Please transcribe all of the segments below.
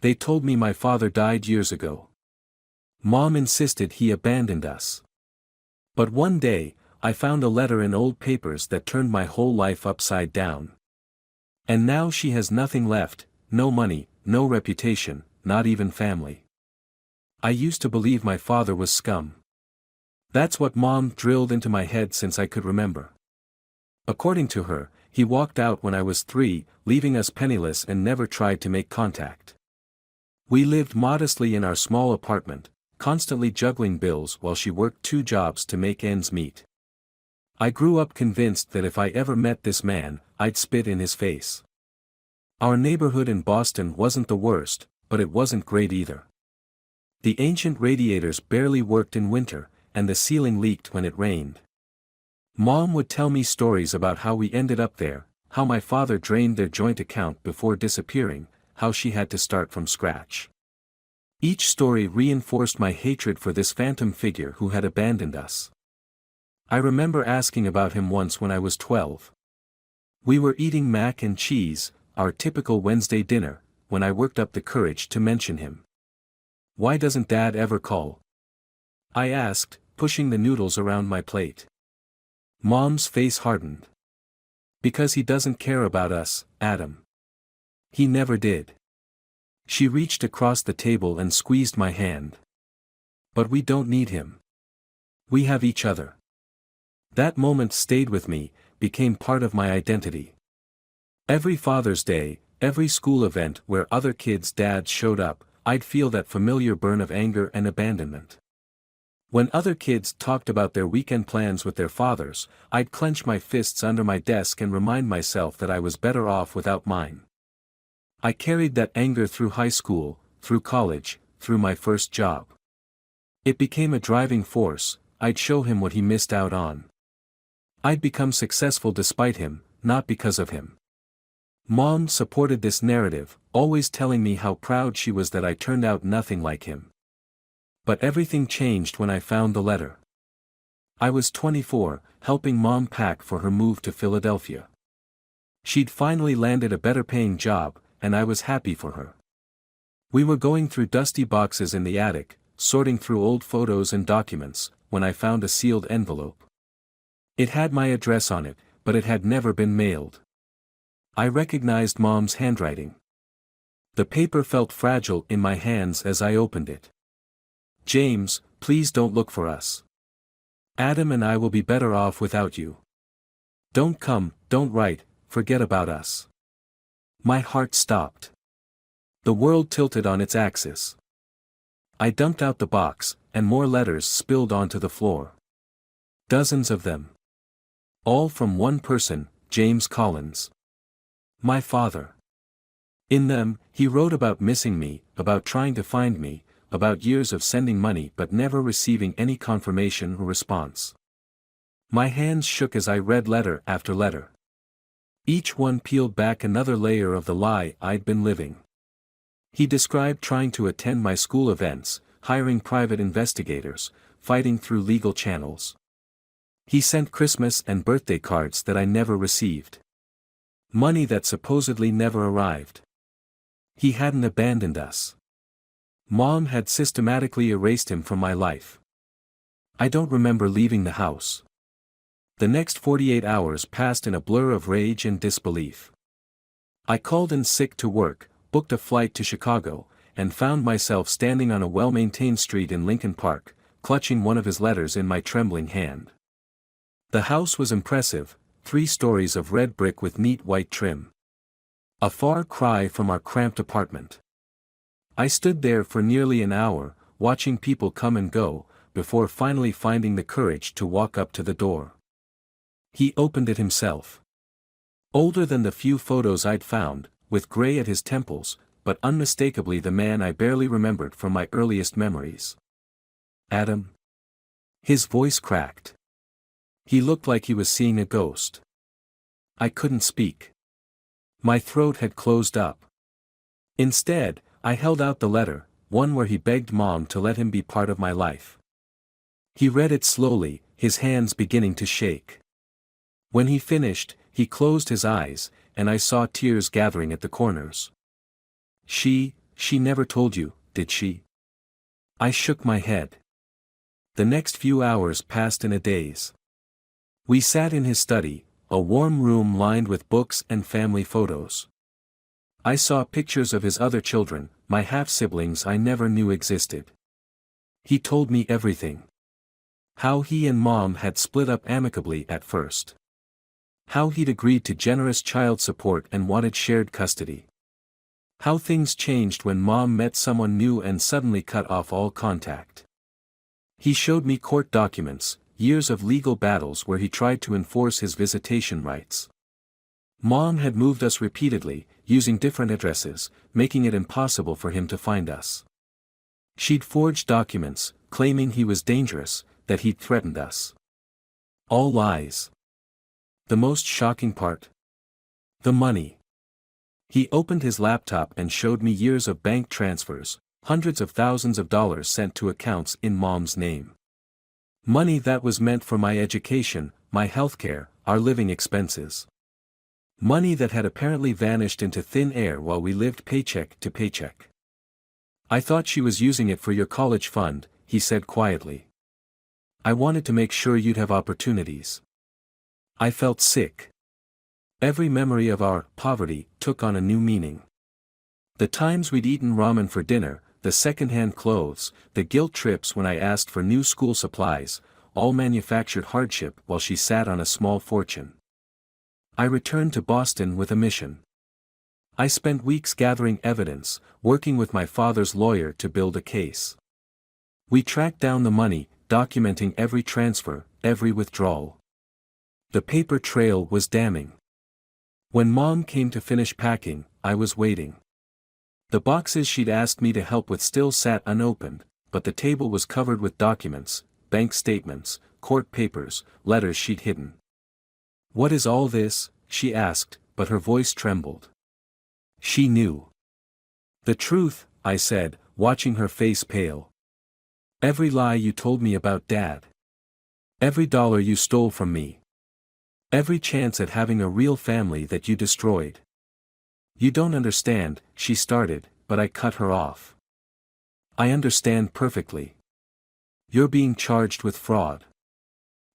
They told me my father died years ago. Mom insisted he abandoned us. But one day, I found a letter in old papers that turned my whole life upside down. And now she has nothing left, no money, no reputation, not even family. I used to believe my father was scum. That's what Mom drilled into my head since I could remember. According to her, he walked out when I was 3, leaving us penniless and never tried to make contact. We lived modestly in our small apartment, constantly juggling bills while she worked 2 jobs to make ends meet. I grew up convinced that if I ever met this man, I'd spit in his face. Our neighborhood in Boston wasn't the worst, but it wasn't great either. The ancient radiators barely worked in winter, and the ceiling leaked when it rained. Mom would tell me stories about how we ended up there, how my father drained their joint account before disappearing, how she had to start from scratch. Each story reinforced my hatred for this phantom figure who had abandoned us. I remember asking about him once when I was 12. We were eating mac and cheese, our typical Wednesday dinner, when I worked up the courage to mention him. "Why doesn't Dad ever call?" I asked, pushing the noodles around my plate. Mom's face hardened. "Because he doesn't care about us, Adam. He never did." She reached across the table and squeezed my hand. "But we don't need him. We have each other." That moment stayed with me, became part of my identity. Every Father's Day, every school event where other kids' dads showed up, I'd feel that familiar burn of anger and abandonment. When other kids talked about their weekend plans with their fathers, I'd clench my fists under my desk and remind myself that I was better off without mine. I carried that anger through high school, through college, through my first job. It became a driving force. I'd show him what he missed out on. I'd become successful despite him, not because of him. Mom supported this narrative, always telling me how proud she was that I turned out nothing like him. But everything changed when I found the letter. I was 24, helping Mom pack for her move to Philadelphia. She'd finally landed a better-paying job, and I was happy for her. We were going through dusty boxes in the attic, sorting through old photos and documents, when I found a sealed envelope. It had my address on it, but it had never been mailed. I recognized Mom's handwriting. The paper felt fragile in my hands as I opened it. "James, please don't look for us. Adam and I will be better off without you. Don't come, don't write, forget about us." My heart stopped. The world tilted on its axis. I dumped out the box, and more letters spilled onto the floor. Dozens of them. All from one person, James Collins. My father. In them, he wrote about missing me, about trying to find me, about years of sending money but never receiving any confirmation or response. My hands shook as I read letter after letter. Each one peeled back another layer of the lie I'd been living. He described trying to attend my school events, hiring private investigators, fighting through legal channels. He sent Christmas and birthday cards that I never received. Money that supposedly never arrived. He hadn't abandoned us. Mom had systematically erased him from my life. I don't remember leaving the house. The next 48 hours passed in a blur of rage and disbelief. I called in sick to work, booked a flight to Chicago, and found myself standing on a well-maintained street in Lincoln Park, clutching one of his letters in my trembling hand. The house was impressive, 3 stories of red brick with neat white trim. A far cry from our cramped apartment. I stood there for nearly an hour, watching people come and go, before finally finding the courage to walk up to the door. He opened it himself. Older than the few photos I'd found, with gray at his temples, but unmistakably the man I barely remembered from my earliest memories. "Adam?" His voice cracked. He looked like he was seeing a ghost. I couldn't speak. My throat had closed up. Instead, I held out the letter, one where he begged Mom to let him be part of my life. He read it slowly, his hands beginning to shake. When he finished, he closed his eyes, and I saw tears gathering at the corners. She She never told you, did she? I shook my head. The next few hours passed in a daze. We sat in his study, a warm room lined with books and family photos. I saw pictures of his other children, my half-siblings I never knew existed. He told me everything. How he and Mom had split up amicably at first. How he'd agreed to generous child support and wanted shared custody. How things changed when Mom met someone new and suddenly cut off all contact. He showed me court documents, years of legal battles where he tried to enforce his visitation rights. Mom had moved us repeatedly, using different addresses, making it impossible for him to find us. She'd forged documents, claiming he was dangerous, that he'd threatened us. All lies. The most shocking part? The money. He opened his laptop and showed me years of bank transfers, hundreds of thousands of dollars sent to accounts in Mom's name. Money that was meant for my education, my healthcare, our living expenses. Money that had apparently vanished into thin air while we lived paycheck to paycheck. I thought she was using it for your college fund, he said quietly. I wanted to make sure you'd have opportunities. I felt sick. Every memory of our poverty took on a new meaning. The times we'd eaten ramen for dinner, the second-hand clothes, the guilt trips when I asked for new school supplies, all manufactured hardship while she sat on a small fortune. I returned to Boston with a mission. I spent weeks gathering evidence, working with my father's lawyer to build a case. We tracked down the money, documenting every transfer, every withdrawal. The paper trail was damning. When Mom came to finish packing, I was waiting. The boxes she'd asked me to help with still sat unopened, but the table was covered with documents, bank statements, court papers, letters she'd hidden. What is all this? She asked, but her voice trembled. She knew. The truth, I said, watching her face pale. Every lie you told me about Dad. Every dollar you stole from me. Every chance at having a real family that you destroyed. You don't understand, she started, but I cut her off. I understand perfectly. You're being charged with fraud.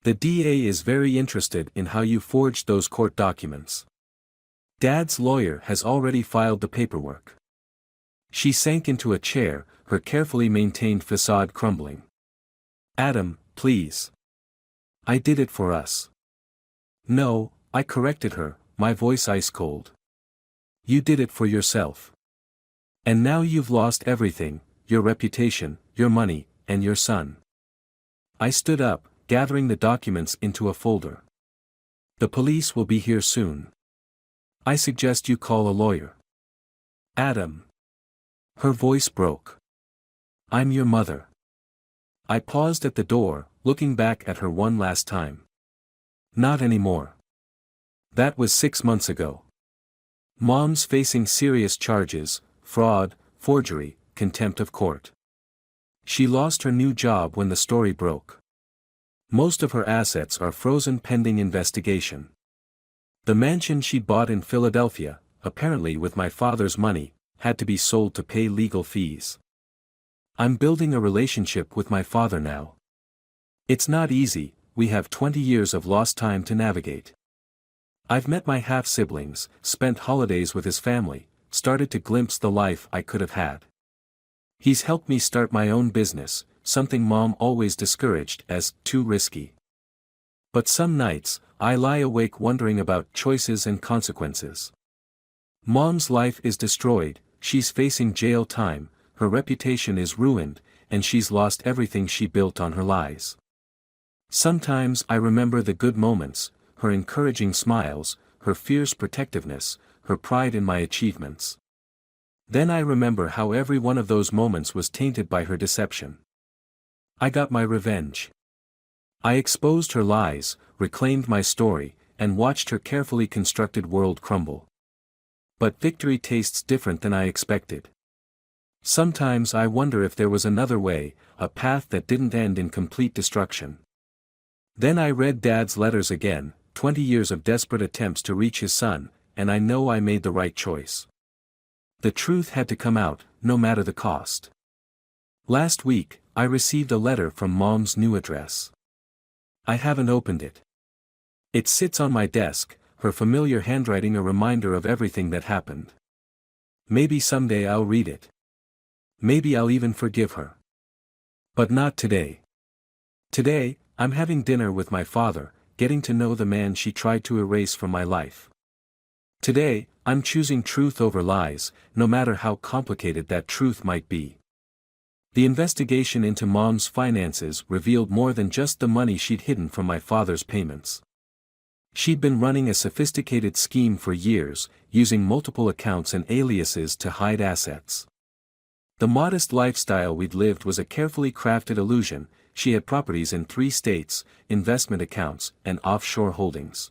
The DA is very interested in how you forged those court documents. Dad's lawyer has already filed the paperwork. She sank into a chair, her carefully maintained facade crumbling. Adam, please. I did it for us. No, I corrected her, my voice ice cold. You did it for yourself. And now you've lost everything, your reputation, your money, and your son. I stood up, gathering the documents into a folder. The police will be here soon. I suggest you call a lawyer. Adam. Her voice broke. I'm your mother. I paused at the door, looking back at her one last time. Not anymore. That was 6 months ago. Mom's facing serious charges, fraud, forgery, contempt of court. She lost her new job when the story broke. Most of her assets are frozen pending investigation. The mansion she bought in Philadelphia, apparently with my father's money, had to be sold to pay legal fees. I'm building a relationship with my father now. It's not easy, we have 20 years of lost time to navigate. I've met my half-siblings, spent holidays with his family, started to glimpse the life I could have had. He's helped me start my own business, something Mom always discouraged as too risky. But some nights, I lie awake wondering about choices and consequences. Mom's life is destroyed, she's facing jail time, her reputation is ruined, and she's lost everything she built on her lies. Sometimes I remember the good moments, her encouraging smiles, her fierce protectiveness, her pride in my achievements. Then I remember how every one of those moments was tainted by her deception. I got my revenge. I exposed her lies, reclaimed my story, and watched her carefully constructed world crumble. But victory tastes different than I expected. Sometimes I wonder if there was another way, a path that didn't end in complete destruction. Then I read Dad's letters again, 20 years of desperate attempts to reach his son, and I know I made the right choice. The truth had to come out, no matter the cost. Last week, I received a letter from Mom's new address. I haven't opened it. It sits on my desk, her familiar handwriting a reminder of everything that happened. Maybe someday I'll read it. Maybe I'll even forgive her. But not today. Today, I'm having dinner with my father, getting to know the man she tried to erase from my life. Today, I'm choosing truth over lies, no matter how complicated that truth might be. The investigation into Mom's finances revealed more than just the money she'd hidden from my father's payments. She'd been running a sophisticated scheme for years, using multiple accounts and aliases to hide assets. The modest lifestyle we'd lived was a carefully crafted illusion. She had properties in 3 states, investment accounts, and offshore holdings.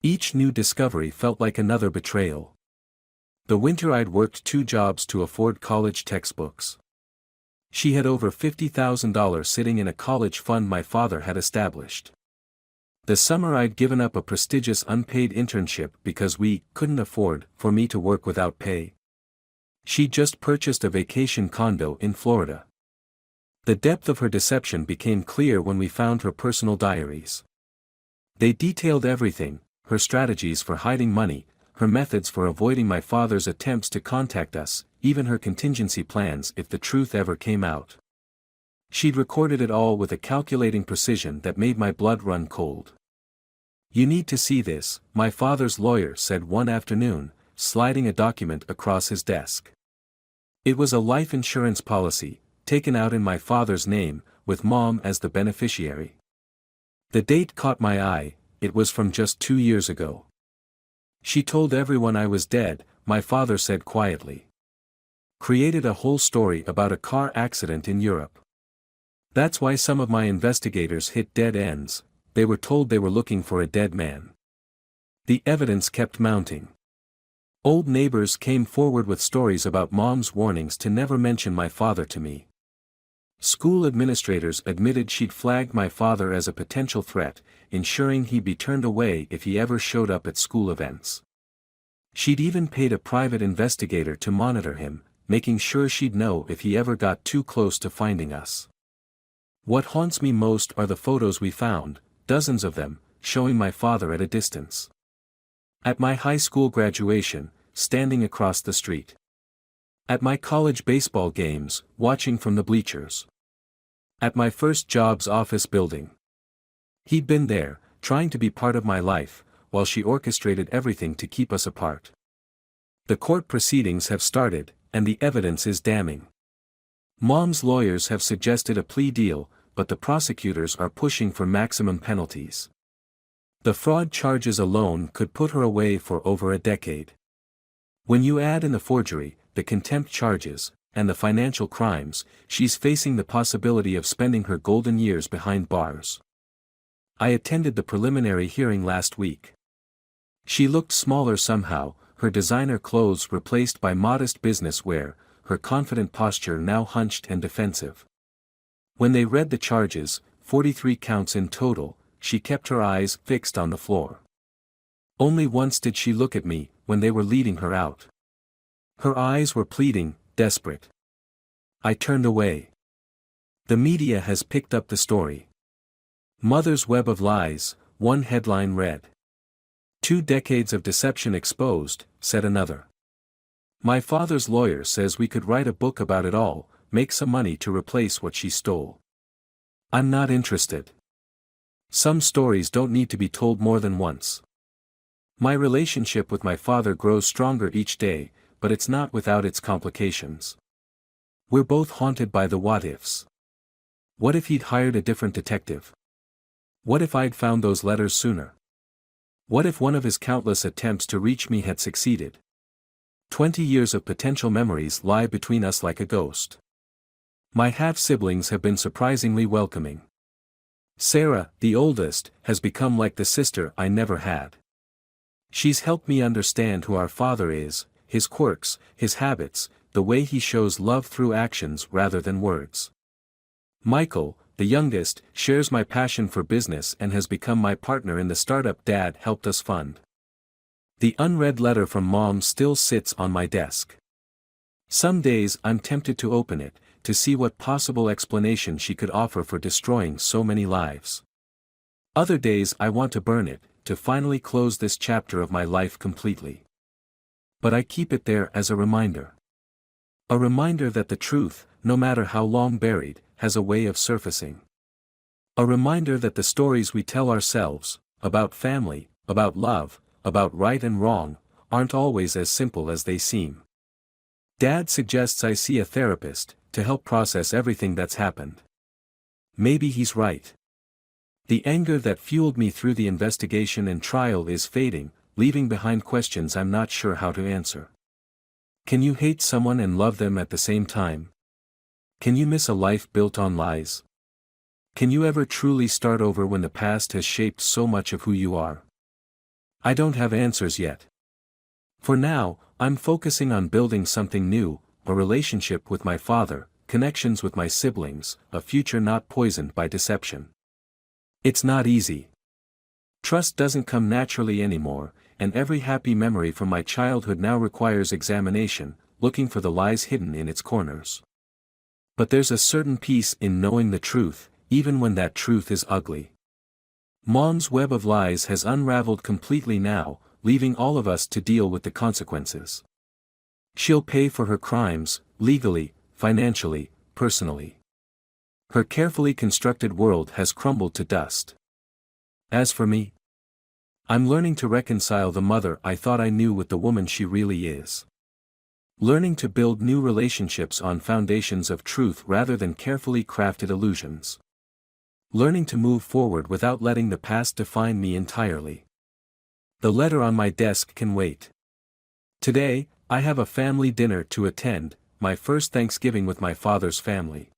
Each new discovery felt like another betrayal. The winter I'd worked 2 jobs to afford college textbooks. She had over $50,000 sitting in a college fund my father had established. The summer I'd given up a prestigious unpaid internship because we couldn't afford for me to work without pay. She'd just purchased a vacation condo in Florida. The depth of her deception became clear when we found her personal diaries. They detailed everything: her strategies for hiding money, her methods for avoiding my father's attempts to contact us, even her contingency plans if the truth ever came out. She'd recorded it all with a calculating precision that made my blood run cold. "You need to see this," my father's lawyer said one afternoon, sliding a document across his desk. It was a life insurance policy, taken out in my father's name, with Mom as the beneficiary. The date caught my eye. It was from just 2 years ago. "She told everyone I was dead," my father said quietly. "Created a whole story about a car accident in Europe. That's why some of my investigators hit dead ends. They were told they were looking for a dead man." The evidence kept mounting. Old neighbors came forward with stories about Mom's warnings to never mention my father to me. School administrators admitted she'd flagged my father as a potential threat, ensuring he'd be turned away if he ever showed up at school events. She'd even paid a private investigator to monitor him, making sure she'd know if he ever got too close to finding us. What haunts me most are the photos we found, dozens of them, showing my father at a distance. At my high school graduation, standing across the street. At my college baseball games, watching from the bleachers. At my first job's office building. He'd been there, trying to be part of my life, while she orchestrated everything to keep us apart. The court proceedings have started, and the evidence is damning. Mom's lawyers have suggested a plea deal, but the prosecutors are pushing for maximum penalties. The fraud charges alone could put her away for over a decade. When you add in the forgery, the contempt charges, and the financial crimes, she's facing the possibility of spending her golden years behind bars. I attended the preliminary hearing last week. She looked smaller somehow, her designer clothes replaced by modest business wear, her confident posture now hunched and defensive. When they read the charges, 43 counts in total, she kept her eyes fixed on the floor. Only once did she look at me, when they were leading her out. Her eyes were pleading, desperate. I turned away. The media has picked up the story. "Mother's Web of Lies," one headline read. "2 decades of deception exposed," said another. "My father's lawyer says we could write a book about it all, make some money to replace what she stole." I'm not interested. Some stories don't need to be told more than once. My relationship with my father grows stronger each day, but it's not without its complications. We're both haunted by the what-ifs. What if he'd hired a different detective? What if I'd found those letters sooner? What if one of his countless attempts to reach me had succeeded? 20 years of potential memories lie between us like a ghost. My half-siblings have been surprisingly welcoming. Sarah, the oldest, has become like the sister I never had. She's helped me understand who our father is, his quirks, his habits, the way he shows love through actions rather than words. Michael, the youngest, shares my passion for business and has become my partner in the startup Dad helped us fund. The unread letter from Mom still sits on my desk. Some days I'm tempted to open it, to see what possible explanation she could offer for destroying so many lives. Other days I want to burn it, to finally close this chapter of my life completely. But I keep it there as a reminder. A reminder that the truth, no matter how long buried, has a way of surfacing. A reminder that the stories we tell ourselves, about family, about love, about right and wrong, aren't always as simple as they seem. Dad suggests I see a therapist, to help process everything that's happened. Maybe he's right. The anger that fueled me through the investigation and trial is fading, leaving behind questions I'm not sure how to answer. Can you hate someone and love them at the same time? Can you miss a life built on lies? Can you ever truly start over when the past has shaped so much of who you are? I don't have answers yet. For now, I'm focusing on building something new, a relationship with my father, connections with my siblings, a future not poisoned by deception. It's not easy. Trust doesn't come naturally anymore, and every happy memory from my childhood now requires examination, looking for the lies hidden in its corners. But there's a certain peace in knowing the truth, even when that truth is ugly. Mom's web of lies has unraveled completely now, leaving all of us to deal with the consequences. She'll pay for her crimes, legally, financially, personally. Her carefully constructed world has crumbled to dust. As for me, I'm learning to reconcile the mother I thought I knew with the woman she really is. Learning to build new relationships on foundations of truth rather than carefully crafted illusions. Learning to move forward without letting the past define me entirely. The letter on my desk can wait. Today, I have a family dinner to attend, my first Thanksgiving with my father's family.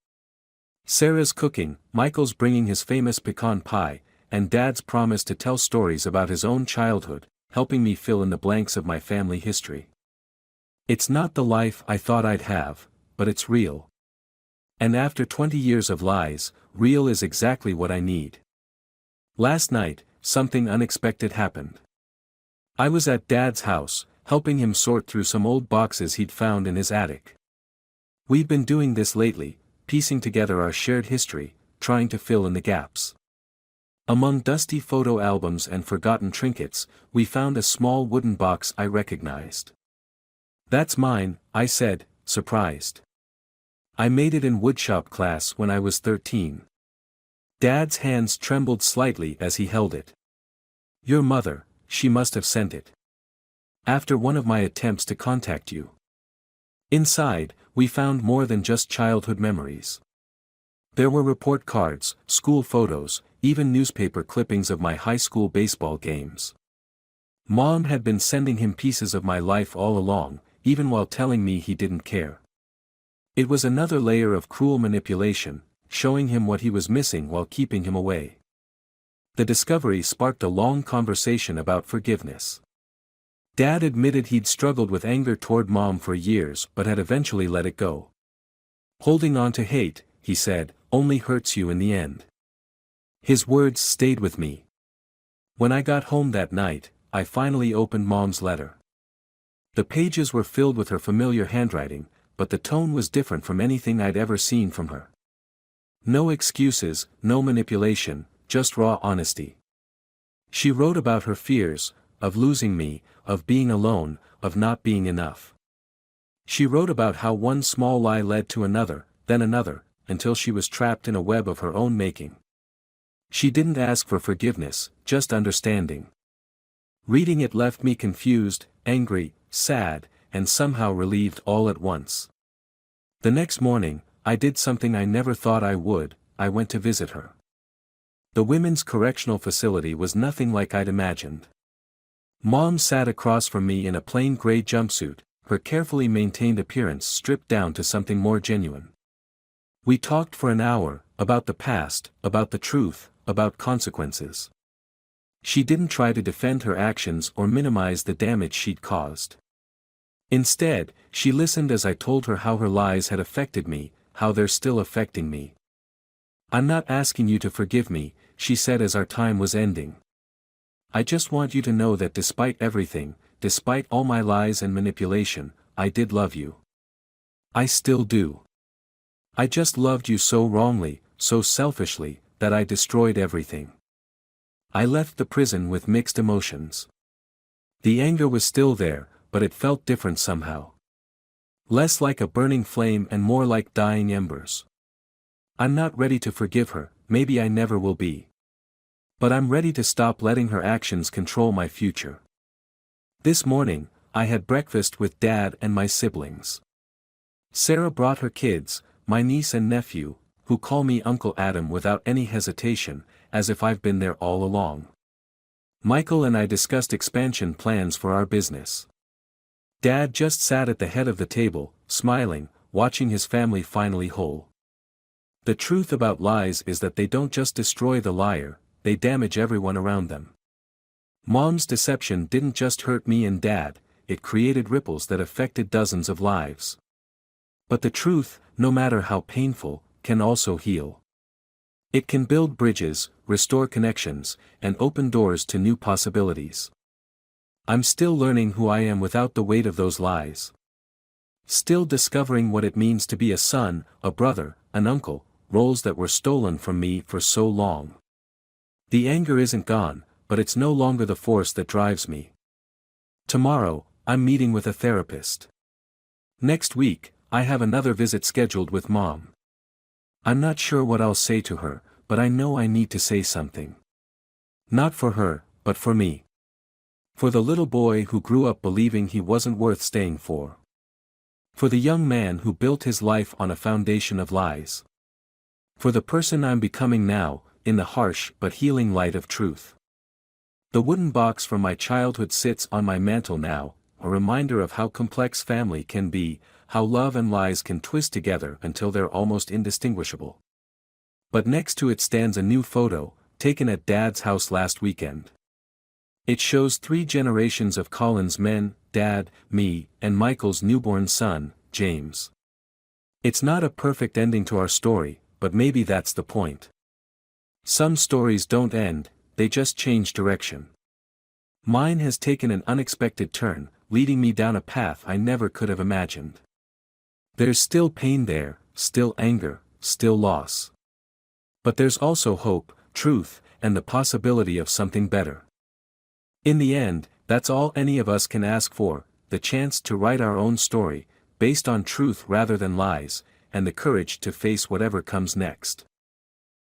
Sarah's cooking, Michael's bringing his famous pecan pie, and Dad's promise to tell stories about his own childhood, helping me fill in the blanks of my family history. It's not the life I thought I'd have, but it's real. And after 20 years of lies, real is exactly what I need. Last night, something unexpected happened. I was at Dad's house, helping him sort through some old boxes he'd found in his attic. We've been doing this lately, piecing together our shared history, trying to fill in the gaps. Among dusty photo albums and forgotten trinkets, we found a small wooden box I recognized. "That's mine," I said, surprised. "I made it in woodshop class when I was 13. Dad's hands trembled slightly as he held it. "Your mother, she must have sent it. After one of my attempts to contact you." Inside, we found more than just childhood memories. There were report cards, school photos, even newspaper clippings of my high school baseball games. Mom had been sending him pieces of my life all along, even while telling me he didn't care. It was another layer of cruel manipulation, showing him what he was missing while keeping him away. The discovery sparked a long conversation about forgiveness. Dad admitted he'd struggled with anger toward Mom for years but had eventually let it go. "Holding on to hate," he said, "only hurts you in the end." His words stayed with me. When I got home that night, I finally opened Mom's letter. The pages were filled with her familiar handwriting, but the tone was different from anything I'd ever seen from her. No excuses, no manipulation, just raw honesty. She wrote about her fears, of losing me, of being alone, of not being enough. She wrote about how one small lie led to another, then another, until she was trapped in a web of her own making. She didn't ask for forgiveness, just understanding. Reading it left me confused, angry, sad, and somehow relieved all at once. The next morning, I did something I never thought I would, I went to visit her. The women's correctional facility was nothing like I'd imagined. Mom sat across from me in a plain gray jumpsuit, her carefully maintained appearance stripped down to something more genuine. We talked for an hour, about the past, about the truth, about consequences. She didn't try to defend her actions or minimize the damage she'd caused. Instead, she listened as I told her how her lies had affected me, how they're still affecting me. "I'm not asking you to forgive me," she said as our time was ending. "I just want you to know that despite everything, despite all my lies and manipulation, I did love you. I still do. I just loved you so wrongly, so selfishly, that I destroyed everything. I left the prison with mixed emotions. The anger was still there, but it felt different somehow. Less like a burning flame and more like dying embers. I'm not ready to forgive her, maybe I never will be. But I'm ready to stop letting her actions control my future. This morning, I had breakfast with Dad and my siblings. Sarah brought her kids, my niece and nephew, who call me Uncle Adam without any hesitation, as if I've been there all along. Michael and I discussed expansion plans for our business. Dad just sat at the head of the table, smiling, watching his family finally whole. The truth about lies is that they don't just destroy the liar, they damage everyone around them. Mom's deception didn't just hurt me and Dad, it created ripples that affected dozens of lives. But the truth, no matter how painful, can also heal. It can build bridges, restore connections, and open doors to new possibilities. I'm still learning who I am without the weight of those lies. Still discovering what it means to be a son, a brother, an uncle, roles that were stolen from me for so long. The anger isn't gone, but it's no longer the force that drives me. Tomorrow, I'm meeting with a therapist. Next week, I have another visit scheduled with Mom. I'm not sure what I'll say to her, but I know I need to say something. Not for her, but for me. For the little boy who grew up believing he wasn't worth staying for. For the young man who built his life on a foundation of lies. For the person I'm becoming now, in the harsh but healing light of truth. The wooden box from my childhood sits on my mantle now, a reminder of how complex family can be, how love and lies can twist together until they're almost indistinguishable. But next to it stands a new photo, taken at Dad's house last weekend. It shows 3 generations of Colin's men, Dad, me, and Michael's newborn son, James. It's not a perfect ending to our story, but maybe that's the point. Some stories don't end, they just change direction. Mine has taken an unexpected turn, leading me down a path I never could have imagined. There's still pain there, still anger, still loss. But there's also hope, truth, and the possibility of something better. In the end, that's all any of us can ask for, the chance to write our own story, based on truth rather than lies, and the courage to face whatever comes next.